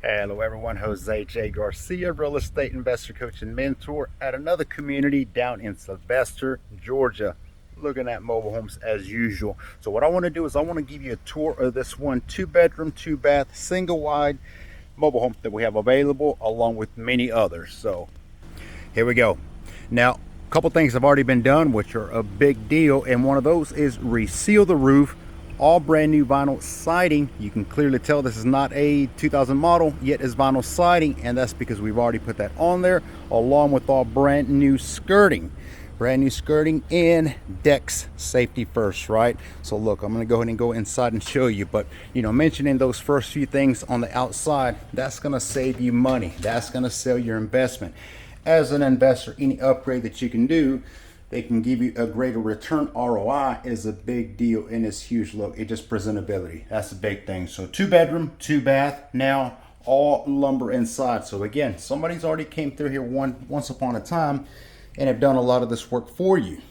Hello everyone, Jose J. Garcia, real estate investor, coach, and mentor at another community down in Sylvester, Georgia, looking at mobile homes as usual. So what I want to do is I want to give you a tour of this one 2-bedroom, 2-bath, single wide mobile home that we have available, along with many others. So here we go. Now, a couple things have already been done, which are a big deal, and one of those is reseal the roof. All brand new vinyl siding. You can clearly tell this is not a 2000 model, yet is vinyl siding, and that's because we've already put that on there, along with all brand new skirting. Brand new skirting and decks safety first, right? So look, I'm gonna go ahead and go inside and show you, but mentioning those first few things on the outside, that's gonna save you money. That's gonna sell your investment. As an investor, any upgrade that you can do, they can give you a greater return. ROI is a big deal, and it's huge. Look, it just presentability. That's a big thing. So 2-bedroom, 2-bath, now all lumber inside. So again, somebody's already came through here once upon a time and have done a lot of this work for you.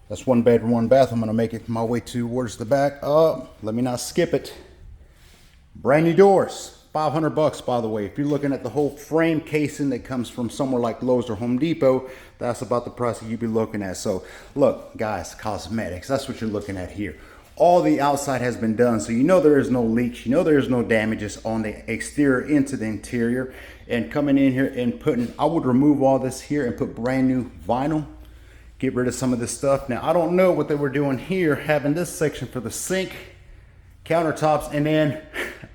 That's 1-bedroom, 1-bath. I'm gonna make it my way towards the back. Let me not skip it. Brand new doors. $500, by the way. If you're looking at the whole frame casing that comes from somewhere like Lowe's or Home Depot, that's about the price that you'd be looking at. So look, guys, cosmetics, that's what you're looking at here. All the outside has been done, so there is no leaks, there is no damages on the exterior into the interior. And coming in here and I would remove all this here and put brand new vinyl, get rid of some of this stuff. Now, I don't know what they were doing here, having this section for the sink, countertops, and then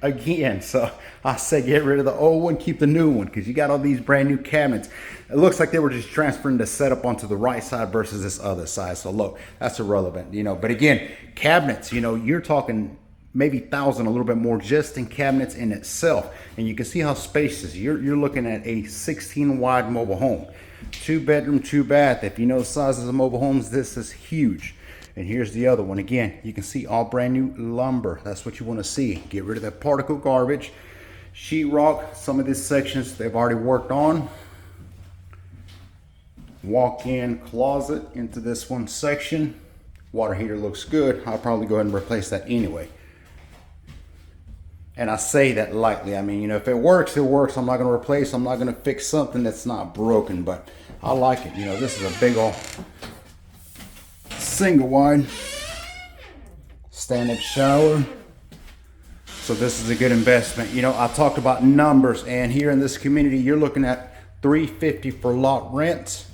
again, so I say get rid of the old one, keep the new one, because you got all these brand new cabinets. It looks like they were just transferring the setup onto the right side versus this other side. So look, that's irrelevant, But again, cabinets, you're talking maybe 1,000, a little bit more just in cabinets in itself. And you can see how spacious. You're looking at a 16 wide mobile home, 2-bedroom, 2-bath. If you know the sizes of mobile homes, this is huge. And here's the other one. Again, you can see all brand new lumber. That's what you want to see. Get rid of that particle garbage. Sheetrock, some of these sections they've already worked on. Walk-in closet into this one section. Water heater looks good. I'll probably go ahead and replace that anyway. And I say that lightly. I mean, if it works, it works. I'm not going to replace. I'm not going to fix something that's not broken, but I like it. This is a big old single wide stand-up shower. So this is a good investment. I talked about numbers, and here in this community you're looking at $350 for lot rent.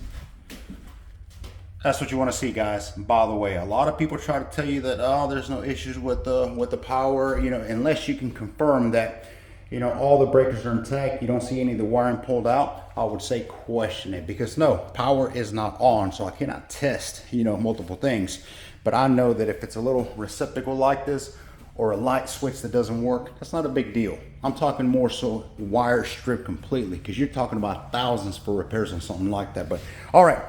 That's what you want to see, guys. By the way, a lot of people try to tell you that there's no issues with the power, unless you can confirm that all the breakers are intact, you don't see any of the wiring pulled out. I would say question it, because no, power is not on, so I cannot test multiple things. But I know that if it's a little receptacle like this or a light switch that doesn't work, that's not a big deal. I'm talking more so wire strip completely, because you're talking about thousands for repairs on something like that. But all right,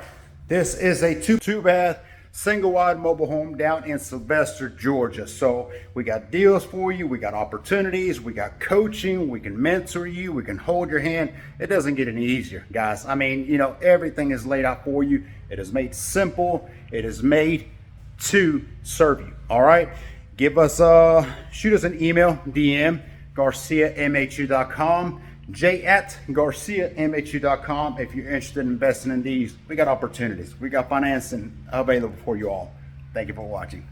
this is a 2-bath single wide mobile home down in Sylvester, Georgia. So we got deals for you, we got opportunities, we got coaching, we can mentor you, we can hold your hand. It doesn't get any easier, guys. I mean, everything is laid out for you. It is made simple. It is made to serve you. All right, give us shoot us an email, DM garciamhu.com, j@garciamhu.com. if you're interested in investing in these. We got opportunities, we got financing available for you all. Thank you for watching.